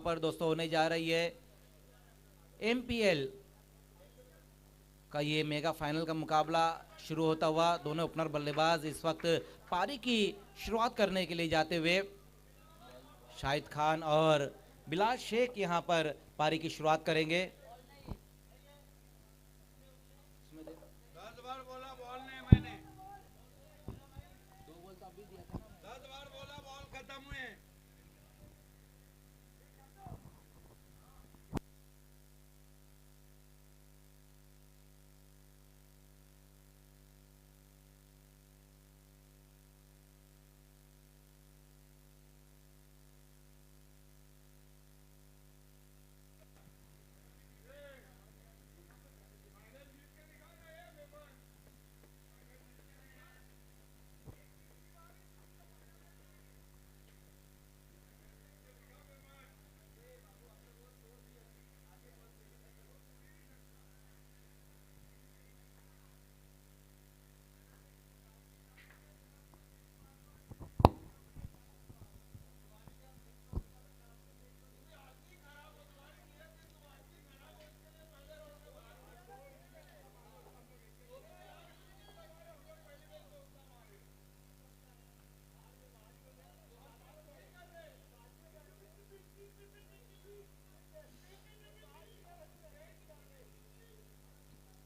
पर दोस्तों होने जा रही है एमपीएल का ये मेगा फाइनल का मुकाबला शुरू होता हुआ। दोनों ओपनर बल्लेबाज इस वक्त पारी की शुरुआत करने के लिए जाते हुए शाहिद खान और बिलाल शेख यहां पर पारी की शुरुआत करेंगे। 10 बार बोला बॉल नहीं, मैंने 10 बार बोला बॉल खत्म हुए।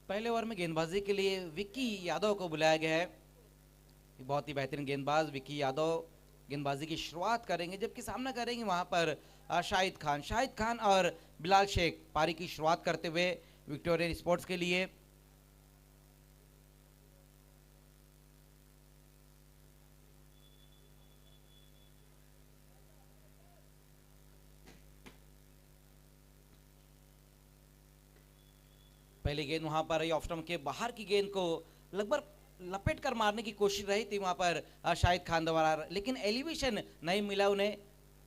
पहले ओवर में गेंदबाजी के लिए विक्की यादव को बुलाया गया है। बहुत ही बेहतरीन गेंदबाज विक्की यादव गेंदबाजी की शुरुआत करेंगे, जबकि सामना करेंगे वहां पर शाहिद खान और बिलाल शेख पारी की शुरुआत करते हुए विक्टोरियन स्पोर्ट्स के लिए। पहली गेंद वहां पर ऑफ स्टंप के बाहर की गेंद को लगभग लपेट कर मारने की कोशिश रही थी वहां पर शाहिद खान द्वारा, लेकिन एलिवेशन नहीं मिला उन्हें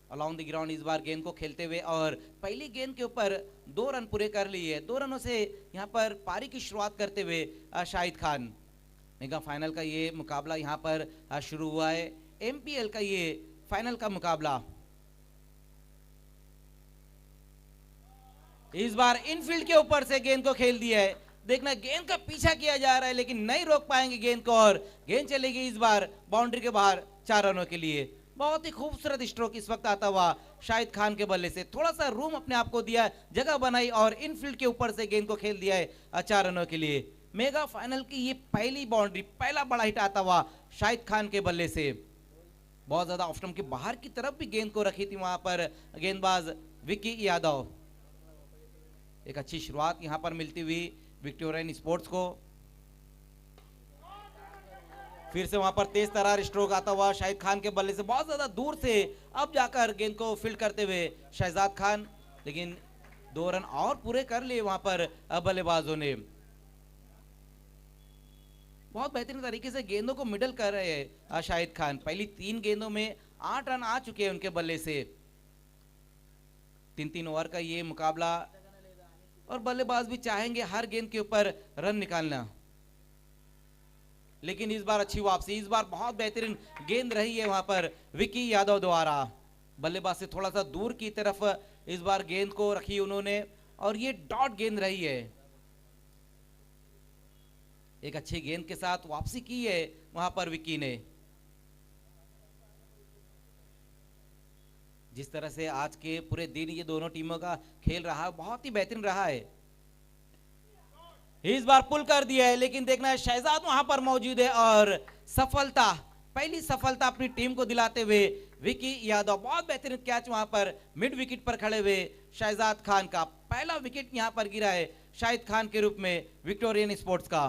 अलाउंड द ग्राउंड इस बार गेंद को खेलते हुए। और पहली गेंद के ऊपर 2 रन पूरे कर लिए। 2 रनों से यहां पर पारी की शुरुआत करते हुए शाहिद खान। मेगा फाइनल का ये मुकाबला यहां पर शुरू हुआ है, एमपीएल का ये फाइनल का मुकाबला। इस बार इनफील्ड के ऊपर से गेंद को खेल दिया है। देखना गेंद का पीछा किया जा रहा है, लेकिन नहीं रोक पाएंगे गेंद को और गेंद चलेगी इस बार बाउंड्री के बाहर 4 रनों के लिए। बहुत ही खूबसूरत स्ट्रोक इस वक्त आता हुआ शाहिद खान के बल्ले से। थोड़ा सा रूम अपने आप को दिया, जगह बनाई और इनफील्ड के ऊपर से गेंद को खेल दिया है 4 रनों के लिए। मेगा फाइनल की ये पहली बाउंड्री, पहला बड़ा हिट आता हुआ शाहिद खान के बल्ले से। बहुत ज्यादा ऑफ स्टंप के बाहर की तरफ भी गेंद को रखी थी वहां पर गेंदबाज विक्की यादव। एक अच्छी शुरुआत यहां पर मिलती हुई विक्टोरियन स्पोर्ट्स को। फिर से वहां पर तेज तरार स्ट्रोक आता हुआ शाहिद खान के बल्ले से, बहुत ज्यादा दूर से अब जाकर गेंद को फील्ड करते हुए शहजाद खान, लेकिन 2 रन और पूरे कर लिए वहां पर बल्लेबाजों ने। बहुत बेहतरीन तरीके से गेंदों को मिडल कर रहे हैं शाहिद खान। पहली 3 गेंदों में 8 रन आ चुके हैं उनके बल्ले से। 3-3 ओवर का ये मुकाबला और बल्लेबाज भी चाहेंगे हर गेंद के ऊपर रन निकालना, लेकिन इस बार अच्छी वापसी। इस बार बहुत बेहतरीन गेंद रही है वहां पर विक्की यादव द्वारा। बल्लेबाज से थोड़ा सा दूर की तरफ इस बार गेंद को रखी उन्होंने और ये डॉट गेंद रही है। एक अच्छी गेंद के साथ वापसी की है वहां पर विक्की ने। जिस तरह से आज के पूरे दिन ये दोनों टीमों का खेल रहा, बहुत ही बेहतरीन रहा है। इस बार पुल कर दिया है, लेकिन देखना है शहजाद वहां पर मौजूद है और सफलता, पहली सफलता अपनी टीम को दिलाते हुए विक्की यादव। बहुत बेहतरीन कैच वहां पर मिड विकेट पर खड़े हुए शहजाद खान का। पहला विकेट यहां पर गिरा है शाहिद खान के रूप में विक्टोरियन स्पोर्ट्स का।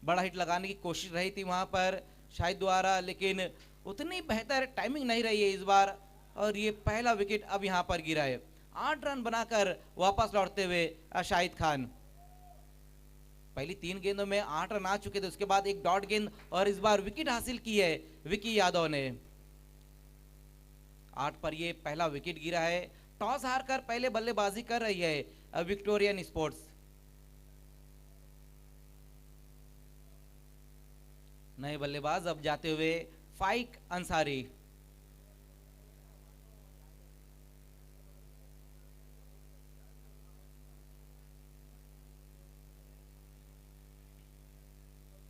बड़ा हिट लगाने की कोशिश रही थी वहां पर शाहिद द्वारा, लेकिन उतनी बेहतर टाइमिंग नहीं रही है इस बार और ये पहला विकेट अब यहां पर गिरा है। 8 रन बनाकर वापस लौटते हुए शाहिद खान। पहली 3 गेंदों में 8 रन आ चुके थे, उसके बाद एक डॉट गेंद और इस बार विकेट हासिल की है विक्की यादव ने। 8 पर ये पहला विकेट गिरा है। टॉस हारकर पहले बल्लेबाजी कर रही है विक्टोरियन स्पोर्ट्स। नए बल्लेबाज अब जाते हुए फाइक अंसारी।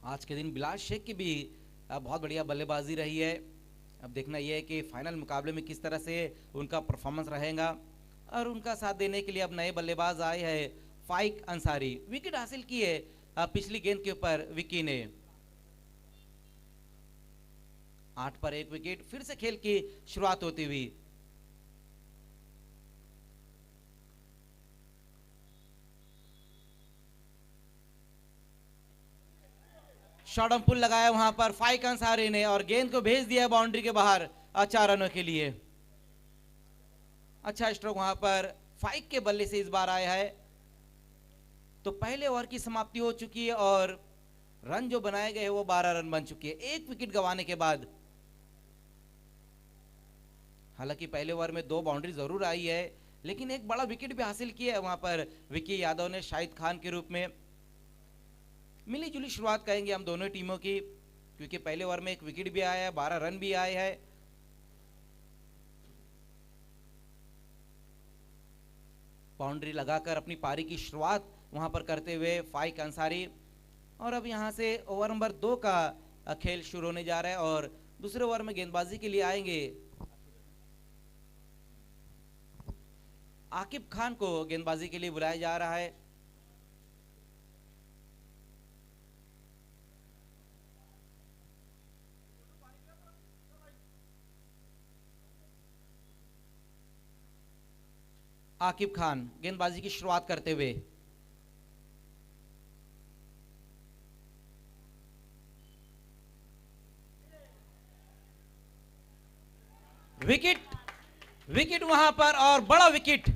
आज के दिन बिलाल शेख की भी बहुत बढ़िया बल्लेबाजी रही है। अब देखना यह है कि फाइनल मुकाबले में किस तरह से उनका परफॉर्मेंस रहेगा। और उनका साथ देने के लिए अब नए बल्लेबाज आए हैं फाइक अंसारी। विकेट हासिल की है पिछली गेंद के ऊपर विकी ने। 8 पर 1 विकेट। फिर से खेल की शुरुआत होती हुई। शॉर्ट पुल लगाया वहां पर फाइक अंसारी ने और गेंद को भेज दिया बाउंड्री के बाहर 4 रनों के लिए। अच्छा स्ट्रोक वहां पर फाइक के बल्ले से इस बार आया है। तो पहले ओवर की समाप्ति हो चुकी है और रन जो बनाए गए वो 12 रन बन चुके हैं 1 विकेट गंवाने के बाद। हालांकि पहले ओवर में 2 बाउंड्री जरूर आई है, लेकिन एक बड़ा विकेट भी हासिल किया है वहां पर विकी यादव ने शाहिद खान के रूप में। मिली जुली शुरुआत कहेंगे हम दोनों टीमों की, क्योंकि पहले ओवर में 1 विकेट भी आया है, 12 रन भी आए हैं। बाउंड्री लगाकर अपनी पारी की शुरुआत वहां पर करते हुए फाइक अंसारी। और अब यहां से ओवर नंबर 2 का खेल शुरू होने जा रहा है और दूसरे ओवर में गेंदबाजी के लिए आएंगे आकिब खान को गेंदबाजी के लिए बुलाया जा रहा है। आकिब खान गेंदबाजी की शुरुआत करते हुए। विकेट वहां पर और बड़ा विकेट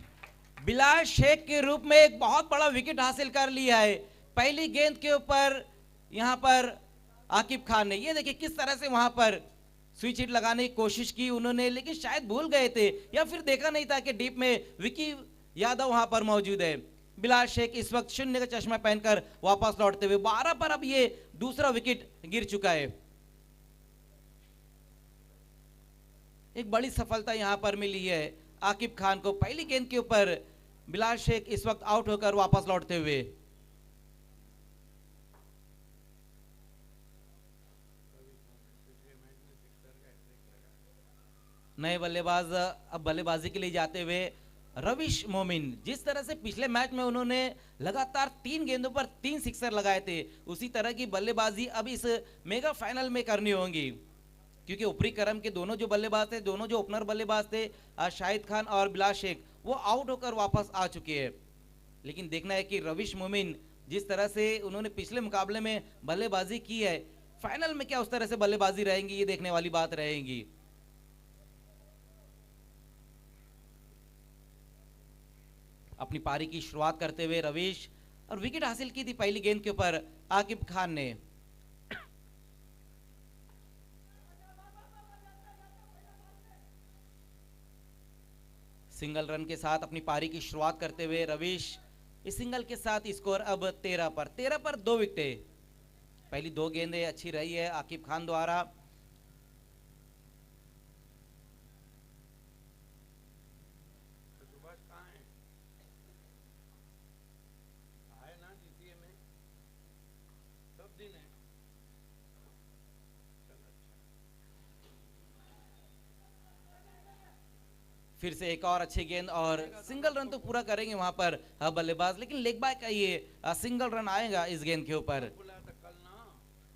बिलाल शेख के रूप में एक बहुत बड़ा विकेट हासिल कर लिया है पहली गेंद के ऊपर यहां पर आकिब खान ने। ये देखिए किस तरह से वहां पर स्विच हिट लगाने की कोशिश की उन्होंने, लेकिन शायद भूल गए थे या फिर देखा नहीं था कि डीप में विकी यादव वहां पर मौजूद है। बिलाल शेख इस वक्त 0 का चश्मा पहनकर वापस लौटते हुए 12 पर अब ये दूसरा विकेट गिर चुका है। एक बड़ी सफलता यहां पर मिली है आकिब खान को। पहली गेंद के ऊपर बिलाल शेख इस वक्त आउट होकर वापस लौटते हुए। नए बल्लेबाज अब बल्लेबाजी के लिए जाते हुए रविश मोमिन। जिस तरह से पिछले मैच में उन्होंने लगातार 3 गेंदों पर 3 सिक्सर लगाए थे, उसी तरह की बल्लेबाजी अब इस मेगा फाइनल में करनी होगी, क्योंकि ऊपरी क्रम के दोनों जो बल्लेबाज थे, दोनों जो ओपनर बल्लेबाज थे शाहिद खान और बिलाल शेख, वो आउट होकर वापस आ चुके हैं। लेकिन देखना है कि रविश मोमिन जिस तरह से उन्होंने पिछले मुकाबले में बल्लेबाजी की है, फाइनल में क्या उस तरह से बल्लेबाजी रहेंगी, ये देखने वाली बात रहेगी। अपनी पारी की शुरुआत करते हुए रविश और विकेट हासिल की थी पहली गेंद के ऊपर आकिब खान ने। सिंगल रन के साथ अपनी पारी की शुरुआत करते हुए रविश इस सिंगल के साथ स्कोर अब 13 पर 2 विकेटें। पहली 2 गेंदें अच्छी रही है आकिब खान द्वारा। फिर से एक और अच्छी गेंद और सिंगल रन तो पूरा करेंगे वहां पर बल्लेबाज, लेकिन लेग बाय का ये सिंगल रन आएगा इस गेंद के ऊपर।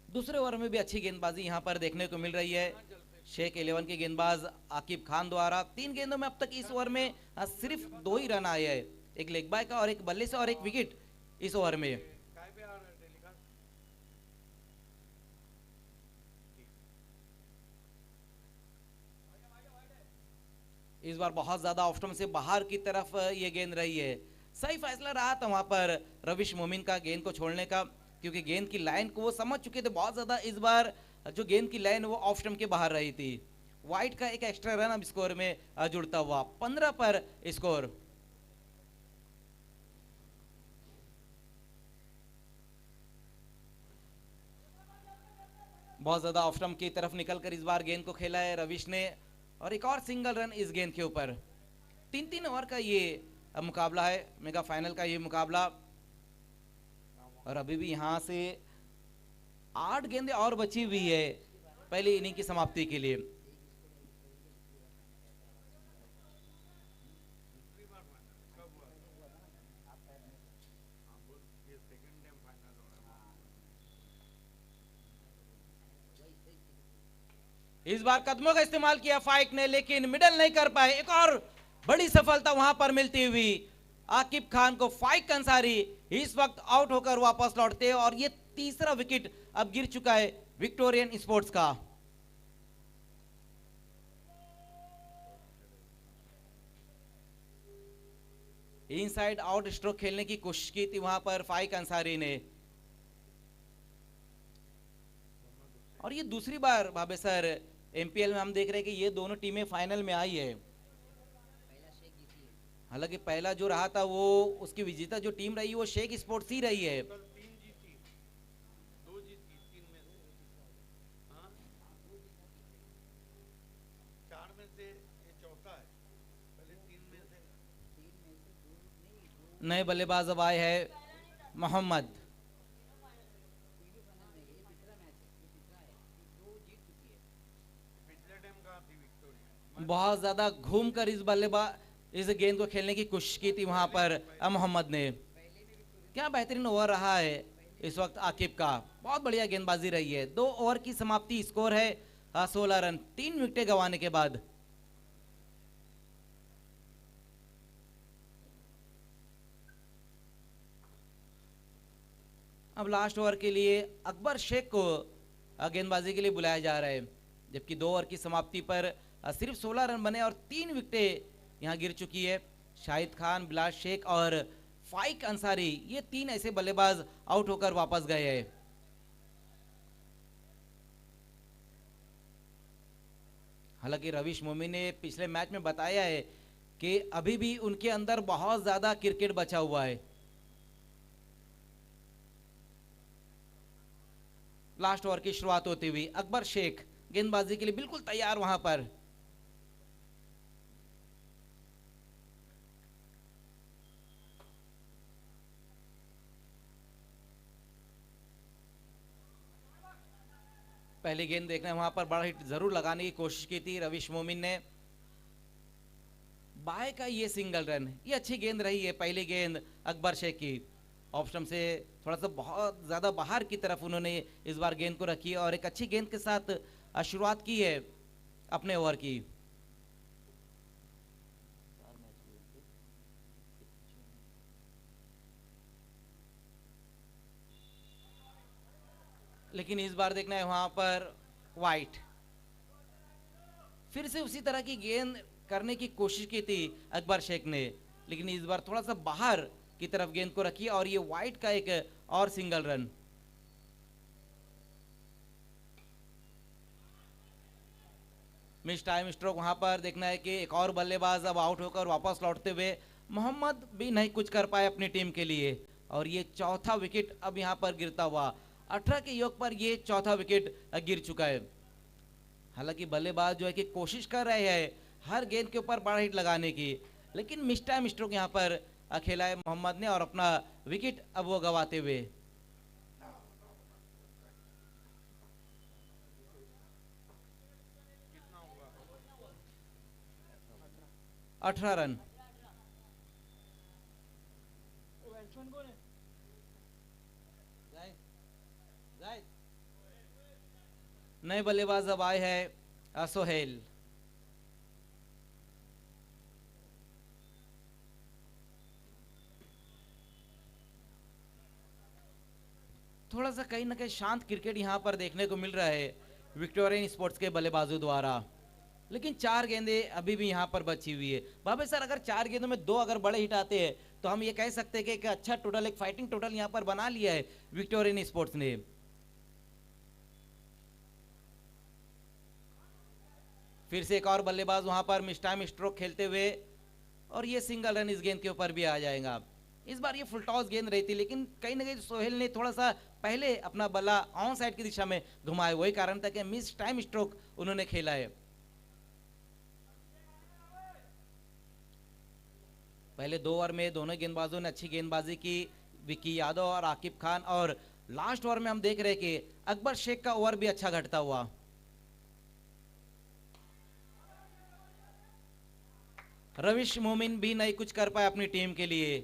दूसरे ओवर में भी अच्छी गेंदबाजी यहां पर देखने को मिल रही है शेख 11 के गेंदबाज आकिब खान द्वारा। 3 गेंदों में अब तक इस ओवर में सिर्फ 2 ही रन आए हैं, एक लेग बाय का और एक बल्ले से और एक विकेट इस ओवर में। इस बार बहुत ज्यादा ऑफ स्टंप से बाहर की तरफ ये गेंद रही है। सही फैसला रहा था वहां पर रविश मोमिन का गेंद को छोड़ने का, क्योंकि गेंद की लाइन को वो समझ चुके थे बहुत ज्यादा। इस बार जो गेंद की लाइन वो ऑफ स्टंप के बाहर रही थी। वाइट का एक एक्स्ट्रा रन अब स्कोर में जुड़ता हुआ 15 पर स्कोर। बहुत ज्यादा ऑफ स्टंप की तरफ निकलकर इस बार गेंद को खेला है रविश ने और एक और सिंगल रन इस गेंद के ऊपर। 3-3 ओवर का ये मुकाबला है, मेगा फाइनल का ये मुकाबला। और अभी भी यहां से 8 गेंदें और बची हुई है पहली इनिंग की समाप्ति के लिए। इस बार कदमों का इस्तेमाल किया फाइक ने, लेकिन मिडल नहीं कर पाए। एक और बड़ी सफलता वहां पर मिलती हुई आकिब खान को। फाइक अंसारी इस वक्त आउट होकर वापस लौटते हैं और ये तीसरा विकेट अब गिर चुका है विक्टोरियन स्पोर्ट्स का। इनसाइड आउट स्ट्रोक खेलने की कोशिश की थी वहां पर फाइक अंसारी ने, और ये दूसरी बार भावे सर एमपीएल में हम देख रहे हैं कि ये दोनों टीमें फाइनल में आई है। हालांकि पहला जो रहा था वो उसकी विजेता जो टीम रही वो शेख स्पोर्ट्स ही रही है। कल 3 जीती, 2 जीती, 3 में से। हाँ? 4 में से ये चौथा है, पहले 3 में से। नए बल्लेबाज अब आए हैं मोहम्मद। पिछले टाइम कहाँ थी विक्टोरिया? बहुत ज्यादा घूमकर इस बल्लेबाज इस गेंद को खेलने की कोशिश की थी वहां पर मोहम्मद ने। क्या बेहतरीन ओवर रहा है इस वक्त आकिब का, बहुत बढ़िया गेंदबाजी रही है। 2 ओवर की समाप्ति, स्कोर है 16 रन 3 विकेटें गंवाने के बाद। अब लास्ट ओवर के लिए अकबर शेख को गेंदबाजी के लिए बुलाया जा रहा है, जबकि 2 ओवर की समाप्ति पर सिर्फ 16 रन बने और 3 विकेटें यहां गिर चुकी है। शाहिद खान, बिलाल शेख और फाइक अंसारी, ये 3 ऐसे बल्लेबाज आउट होकर वापस गए हैं। हालांकि रविश मोमी ने पिछले मैच में बताया है कि अभी भी उनके अंदर बहुत ज्यादा क्रिकेट बचा हुआ है। लास्ट ओवर की शुरुआत होती हुई अकबर शेख गेंदबाजी के लिए बिल्कुल तैयार वहां पर। पहली गेंद देखना है वहां पर, बड़ा हिट जरूर लगाने की कोशिश की थी रविश मोमिन ने। बाय का ये सिंगल रन, ये अच्छी गेंद रही है पहली गेंद अकबर शेख की। ऑप्शन से थोड़ा सा बहुत ज्यादा बाहर की तरफ उन्होंने इस बार गेंद को रखी और एक अच्छी गेंद के साथ शुरुआत की है अपने ओवर की। लेकिन इस बार देखना है वहां पर वाइट, फिर से उसी तरह की गेंद करने की कोशिश की थी अकबर शेख ने, लेकिन इस बार थोड़ा सा बाहर की तरफ गेंद को रखी और ये वाइट का एक और single run. Miss time stroke वहां पर देखना है कि एक और बल्लेबाज अब आउट होकर वापस लौटते हुए मोहम्मद भी नहीं कुछ कर पाए अपनी टीम के लिए, और ये चौथा विकेट अब यहां पर गिरता हुआ 18 के योग पर ये चौथा विकेट गिर चुका है। हालांकि बल्लेबाज जो है कि कोशिश कर रहे हैं हर गेंद के ऊपर बड़ा हिट लगाने की, लेकिन मिस टाइम स्ट्रोक यहां पर खेला है मोहम्मद ने और अपना विकेट अब वो गवाते हुए। कितना हुआ? 18 रन। नए बल्लेबाज अब आए हैं सोहेल। थोड़ा सा कहीं ना कहीं शांत क्रिकेट यहां पर देखने को मिल रहा है विक्टोरियन स्पोर्ट्स के बल्लेबाजों द्वारा, लेकिन 4 गेंदें अभी भी यहां पर बची हुई है। बाबे सर, अगर 4 गेंदों में 2 अगर बड़े हिट आते हैं तो हम ये कह सकते हैं कि एक अच्छा टोटल, एक फाइटिंग टोटल यहां पर बना लिया है विक्टोरियन स्पोर्ट्स ने। फिर से एक और बल्लेबाज वहां पर मिस टाइम स्ट्रोक खेलते हुए, और ये सिंगल रन इस गेंद के ऊपर भी आ जाएगा। इस बार ये फुल टॉस गेंद रही थी, लेकिन कहीं ना कहीं सोहेल ने थोड़ा सा पहले अपना बल्ला ऑन साइड की दिशा में घुमाया, वही कारण था कि मिस टाइम स्ट्रोक उन्होंने खेला है। पहले 2 ओवर में दोनों गेंदबाजों ने अच्छी गेंदबाजी की, विकी यादव और आकिब खान, और लास्ट ओवर में हम देख रहे हैं कि अकबर शेख का ओवर भी अच्छा घटता हुआ। रविश मोमिन भी नहीं कुछ कर पाए अपनी टीम के लिए।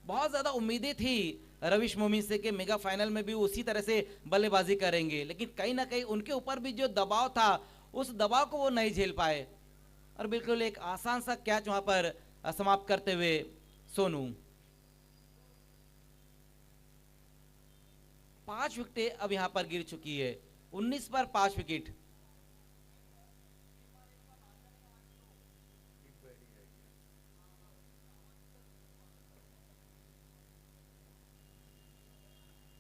बहुत ज्यादा उम्मीदें थी रविश मोमिन से कि मेगा फाइनल में भी उसी तरह से बल्लेबाजी करेंगे, लेकिन कहीं ना कहीं उनके ऊपर भी जो दबाव था उस दबाव को वो नहीं झेल पाए और बिल्कुल एक आसान सा कैच वहां पर समाप्त करते हुए सोनू। 5 विकेटें अब यहां पर गिर चुकी है, 19 पर 5 विकेट।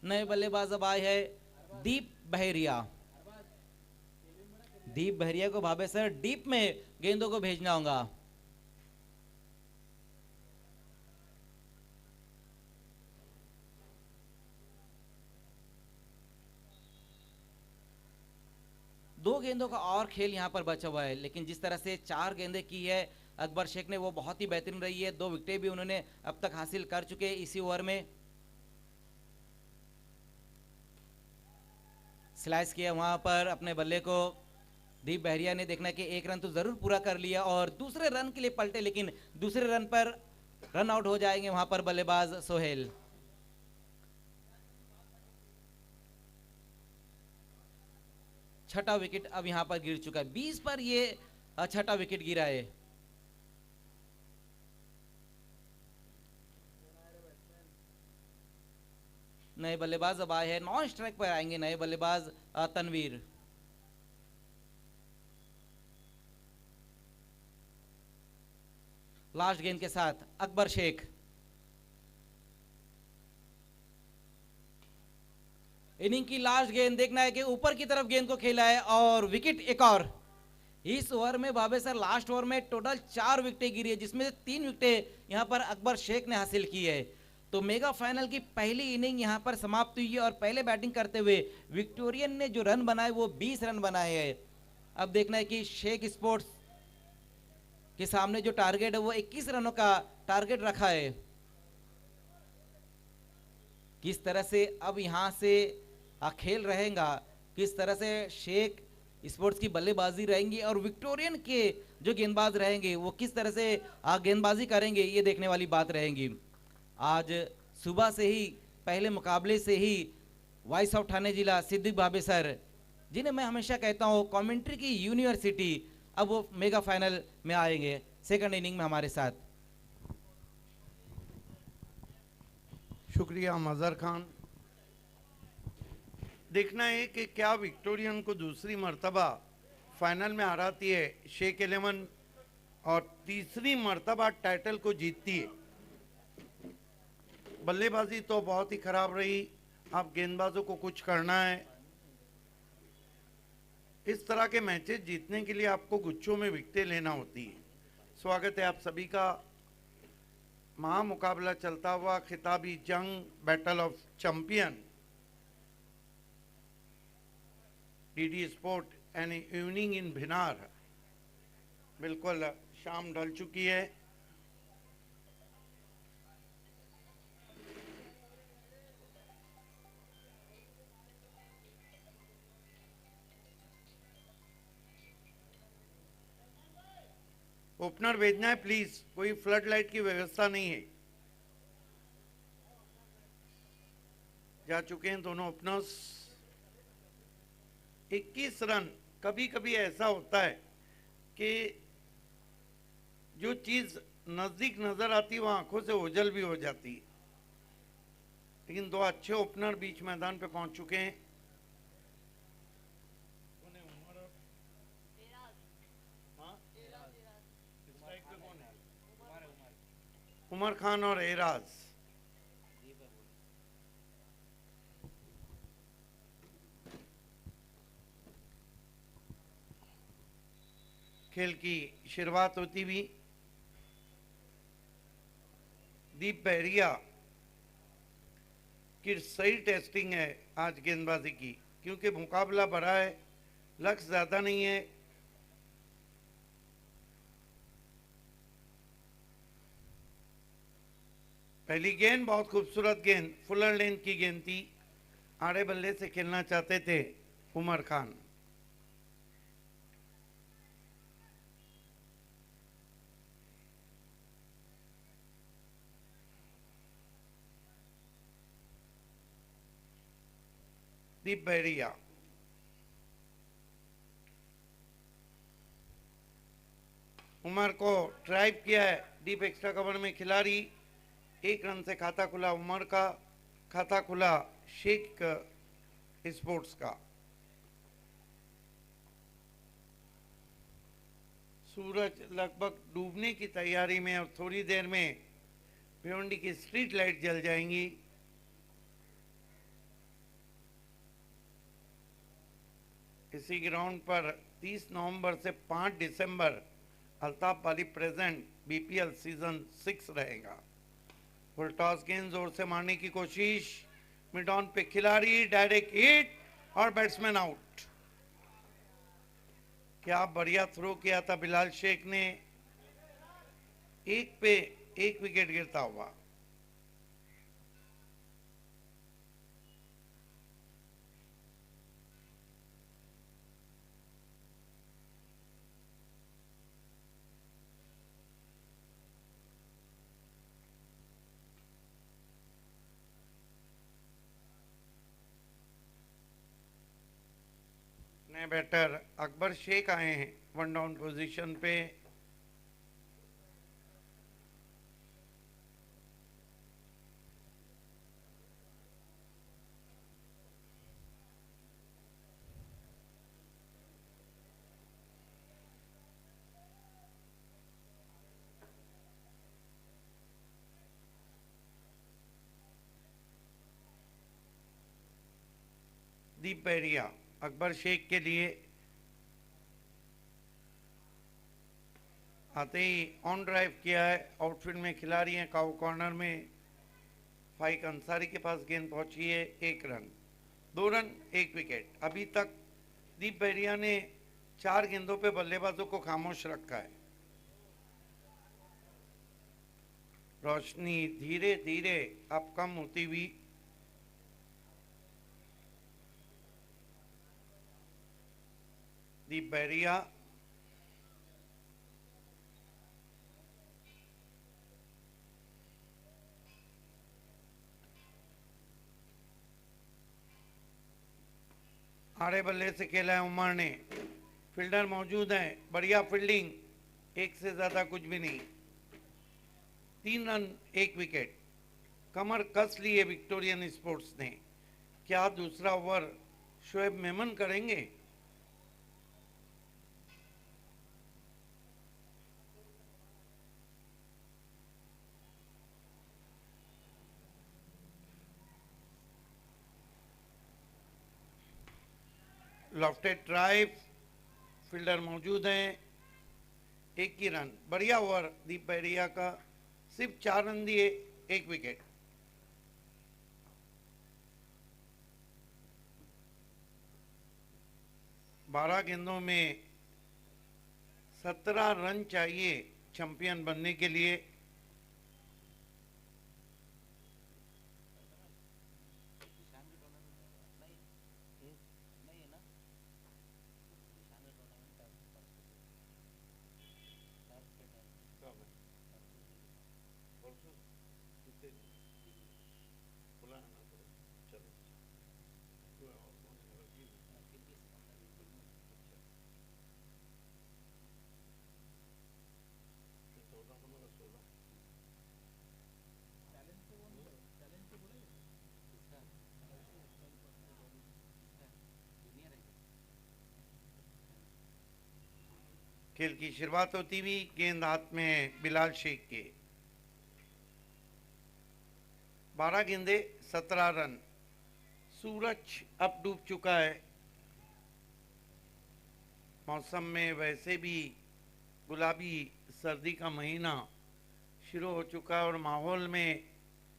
नए बल्लेबाज अब आए हैं दीप बहरिया। दीप बहरिया को भावे सर डीप में गेंदों को भेजना होगा। दो गेंदों का और खेल यहां पर बचा हुआ है, लेकिन जिस तरह से 4 गेंदें की है अकबर शेख ने वो बहुत ही बेहतरीन रही है। 2 विकेटें भी उन्होंने अब तक हासिल कर चुके हैं इसी ओवर में। स्लाइस किया वहां पर अपने बल्ले को दीप बहरिया ने, देखना कि एक रन तो जरूर पूरा कर लिया और दूसरे रन के लिए पलटे, लेकिन दूसरे रन पर रन आउट हो जाएंगे वहां पर बल्लेबाज सोहेल। छठा विकेट अब यहां पर गिर चुका है, 20 पर ये छठा विकेट गिरा है। नए बल्लेबाज अब आए हैं, नॉन स्ट्राइक पर आएंगे नए बल्लेबाज तनवीर। लास्ट गेंद के साथ अकबर शेख। इनिंग की लास्ट गेंद, देखना है कि ऊपर की तरफ गेंद को खेला है और विकेट एक और। इस ओवर में बाबे सर लास्ट ओवर में टोटल 4 विकेटें गिरी है, जिसमें से 3 विकेटें यहां पर अकबर शेख ने हासिल की है। तो मेगा फाइनल की पहली इनिंग यहां पर समाप्त हुई है और पहले बैटिंग करते हुए विक्टोरियन ने जो रन बनाए वो 20 रन बनाए हैं। अब देखना है कि शेख स्पोर्ट्स के सामने जो टारगेट है वो 21 रनों का टारगेट रखा है। किस तरह से अब यहां से खेल रहेगा, किस तरह से शेख स्पोर्ट्स की बल्लेबाजी रहेंगी और विक्टोरियन के जो गेंदबाज रहेंगे वो किस तरह से गेंदबाजी करेंगे, ये देखने वाली बात रहेगी। आज सुबह से ही पहले मुकाबले से ही वॉइस ऑफ ठाणे जिला सिद्दीक भाबे सर, जिन्हें मैं हमेशा कहता हूं कमेंट्री की यूनिवर्सिटी, अब वो मेगा फाइनल में आएंगे सेकंड इनिंग में हमारे साथ। शुक्रिया मजहर खान। देखना है कि क्या विक्टोरियन को दूसरी मर्तबा फाइनल में हराती है शेख 11 और तीसरी मर्तबा टाइटल को जीतती है। बल्लेबाजी तो बहुत ही खराब रही, अब गेंदबाजों को कुछ करना है। इस तरह के मैचेस जीतने के लिए आपको गुच्छों में विकेटें लेना होती है। स्वागत है आप सभी का। महामुकाबला चलता हुआ खिताबी जंग, battle of champion, DD sport an evening in भिनार। बिल्कुल शाम ढल चुकी है। ओपनर भेजना है प्लीज, कोई फ्लड लाइट की व्यवस्था नहीं है। जा चुके हैं दोनों ओपनर्स। 21 रन। कभी कभी ऐसा होता है कि जो चीज नजदीक नजर आती है वो आंखों से ओझल भी हो जाती है, लेकिन 2 अच्छे ओपनर बीच मैदान पे पहुंच चुके हैं। उमर खान और एराज। खेल की शुरुआत होती भी दीप बहरिया की सही टेस्टिंग है आज गेंदबाजी की, क्योंकि मुकाबला बड़ा है, लक्ष्य ज्यादा नहीं है। पहली गेंद बहुत खूबसूरत गेंद, फुलर लेंथ की गेंद थी, आड़े बल्ले से खेलना चाहते थे उमर खान। दीप बहरिया, उमर को ड्राइव किया है, डीप एक्स्ट्रा कवर में खिलाड़ी, 1 रन से खाता खुला उमर का, खाता खुला शेख स्पोर्ट्स का। सूरज लगभग डूबने की तैयारी में और थोड़ी देर में भिवंडी की स्ट्रीट लाइट जल जाएंगी। इसी ग्राउंड पर 30 नवंबर से 5 दिसंबर अल्ताफ वाली प्रेजेंट बीपीएल सीजन 6 रहेगा। फुल टॉस गेंद जोर से मारने की कोशिश, मिड ऑन पे खिलाड़ी, डायरेक्ट हिट और बैट्समैन आउट। क्या बढ़िया थ्रो किया था बिलाल शेख ने, 1 पे 1 विकेट गिरता हुआ। नए बैटर अकबर शेख आए हैं 1 डाउन पोजीशन पे। दीप बहरिया अकबर शेख के लिए आते ही ऑन ड्राइव किया है, आउटफील्ड में खिलाड़ी हैं, काउ कॉर्नर में फाइक अंसारी के पास गेंद पहुंची है, 1 रन, 2 रन 1 विकेट। अभी तक दीप बहरिया ने 4 गेंदों पे बल्लेबाजों को खामोश रखा है। रोशनी धीरे धीरे अब कम होती हुई दीप बहरिया आड़े बल्ले से खेला है उमर ने, फील्डर मौजूद है, बढ़िया फील्डिंग, 1 से ज्यादा कुछ भी नहीं, 3 रन 1 विकेट। कमर कस लिए विक्टोरियन स्पोर्ट्स ने। क्या दूसरा ओवर शोएब मेमन करेंगे? लॉफ्टेड ड्राइव, फील्डर मौजूद हैं, 1 ही रन, बढ़िया ओवर दीप बहरिया का, सिर्फ 4 रन दिए, 1 विकेट। बारह गेंदों में 17 रन चाहिए चैंपियन बनने के लिए। खेल की शुरुआत होती हुई, गेंद हाथ में बिलाल शेख के, 12 गेंदे 17 रन। सूरज अब डूब चुका है, मौसम में वैसे भी गुलाबी सर्दी का महीना शुरू हो चुका है और माहौल में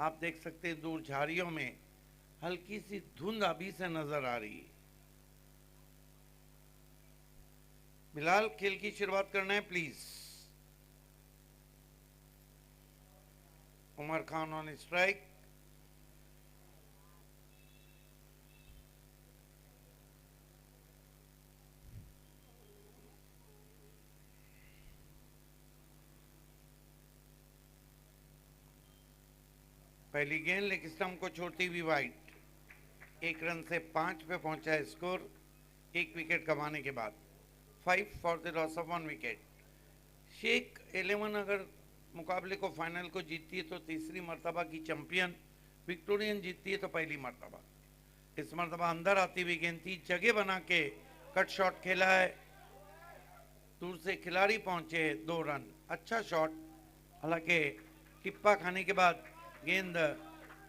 आप देख सकते हैं दूर झाड़ियों में हल्की सी धुंध अभी से नजर आ रही है। बिलाल खेल की शुरुआत करना है please. Umar Khan on strike. पहली गेंद लेग स्टंप को छोड़ती हुई वाइड, 1 रन से 5 पे पहुंचा है स्कोर 1 विकेट कमाने के बाद। 5 for the loss of 1 wicket. Sheikh 11 अगर मुकाबले को फाइनल को जीतती है तो तीसरी मर्तबा की चैंपियन, विक्टोरियन जीतती है तो पहली मर्तबा। इस मर्तबा अंदर आती हुई गेंद थी, जगह बना के कट शॉट खेला है, दूर से खिलाड़ी पहुंचे 2 रन। अच्छा शॉट, हालांकि टिप्पा खाने के बाद गेंद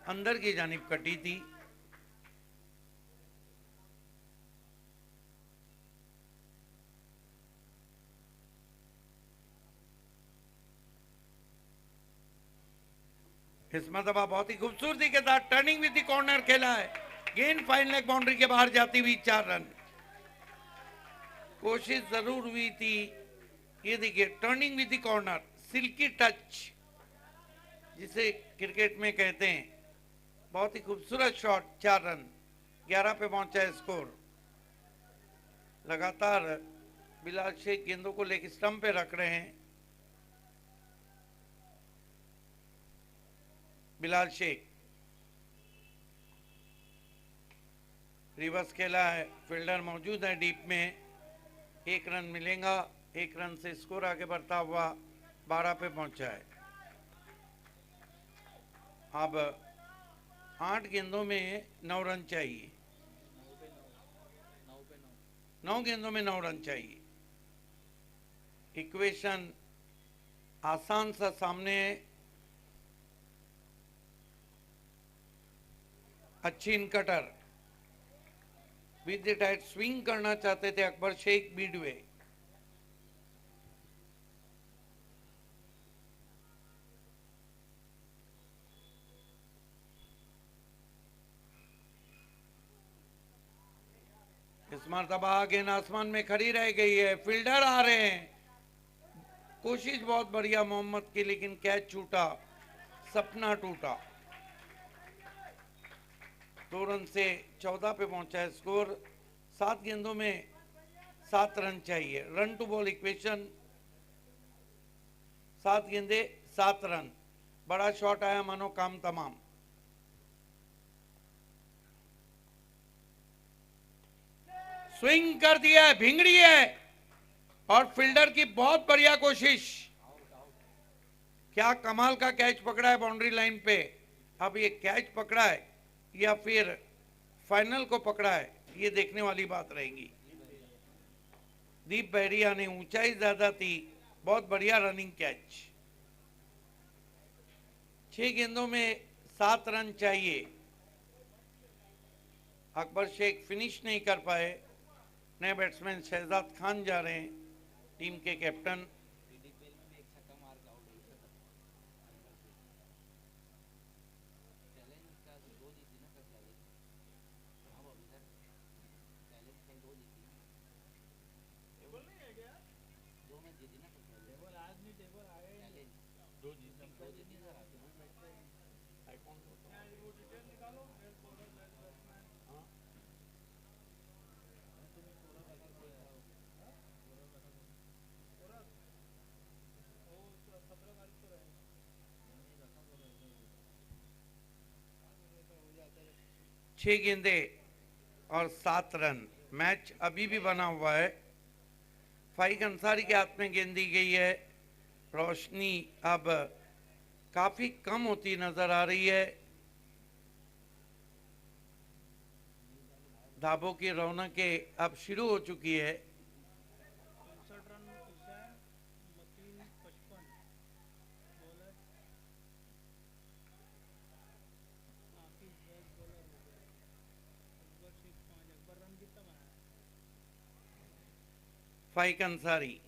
अंदर की जानिब कटी थी। इस मरतबा बहुत ही खूबसूरती के साथ टर्निंग विद द कॉर्नर खेला है, गेंद फाइन लेग बाउंड्री के बाहर जाती हुई 4 रन। कोशिश जरूर हुई थी, ये देखिए turning with the corner, silky touch जिसे क्रिकेट में कहते हैं, बहुत ही खूबसूरत शॉट। 4 रन, 11 पे पहुंचा है स्कोर। लगातार बिलाल शेख गेंदों को लेग स्टंप पे रख रहे हैं। बिलाल शेख रिवर्स खेला है, फील्डर मौजूद है डीप में, 1 रन मिलेगा। 1 रन से स्कोर आगे बढ़ता हुआ 12 पे पहुंचा है। अब 8 गेंदों में 9 रन चाहिए, 9 गेंदों में 9 रन चाहिए। इक्वेशन आसान सा सामने है। अच्छी in cutter with the tight swing करना चाहते थे अकबर शेख बीडवे। इस मरतबा गेंद आसमान में खड़ी रह गई है, फील्डर आ रहे हैं। कोशिश बहुत बढ़िया मोहम्मद की, लेकिन कैच छूटा, सपना टूटा। 2 रन से 14 पे पहुंचा है स्कोर। 7 गेंदों में 7 रन चाहिए, रन टू बॉल इक्वेशन। 7 गेंदे 7 रन। बड़ा शॉट आया, मानो काम तमाम। स्विंग कर दिया है, भिंगड़ी है, और फील्डर की बहुत बढ़िया कोशिश। क्या कमाल का कैच पकड़ा है बाउंड्री लाइन पे। अब ये कैच पकड़ा है या फिर फाइनल को पकड़ा है, ये देखने वाली बात रहेगी। दीप बहरिया ने, ऊंचाई ज्यादा थी, बहुत बढ़िया रनिंग कैच। 6 गेंदों में 7 रन चाहिए। अकबर शेख फिनिश नहीं कर पाए। नए बैट्समैन शहजाद खान जा रहे हैं, टीम के कैप्टन। छह गेंदे और 7 रन। मैच अभी भी बना हुआ है। फाइक अंसारी के हाथ में गेंद दी गई है। रोशनी अब काफी कम होती नजर आ रही है। धाबों की रौनकें अब शुरू हो चुकी है। फाइक अंसारी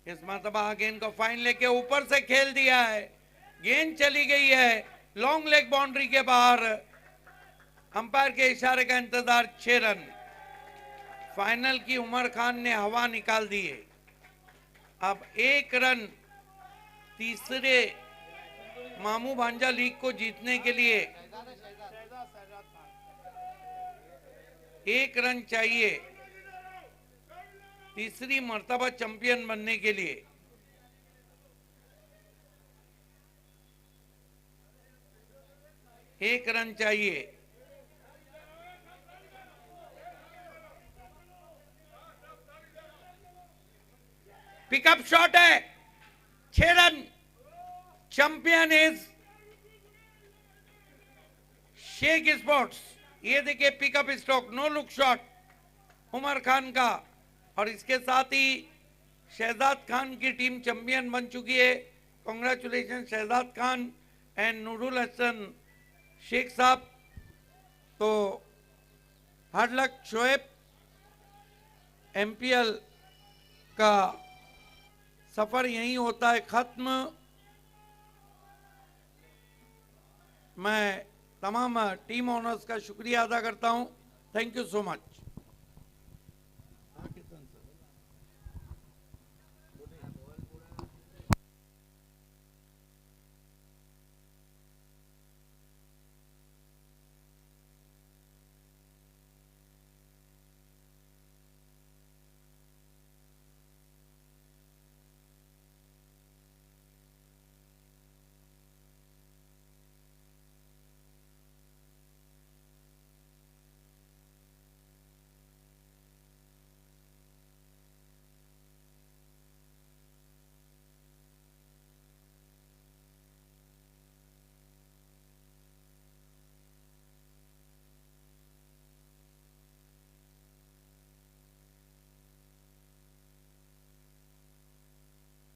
इस मरतबा गेंद को फाइन लेके ऊपर से खेल दिया है, गेंद चली गई है लॉन्ग लेग बाउंड्री के बाहर। अंपायर के इशारे का इंतजार। 6 रन। फाइनल की उमर खान ने हवा निकाल दी है। अब 1 रन तीसरे मामू भांजा लीग को जीतने के लिए 1 रन चाहिए तीसरी मर्तबा चैंपियन बनने के लिए। 1 रन चाहिए। पिकअप शॉट है, 6 run. Champion is Sheikh sports. ये देखिए pickup stroke, no look shot Umar Khan का, और इसके साथ ही शहजाद खान की टीम चैंपियन बन चुकी है। कांग्रेचुलेशन शहजाद खान एंड नूरुल हसन शेख साहब। तो हार्ड लक शोएब। एमपीएल का सफर यहीं होता है खत्म। मैं तमाम टीम ओनर्स का शुक्रिया अदा करता हूं। Thank you so much.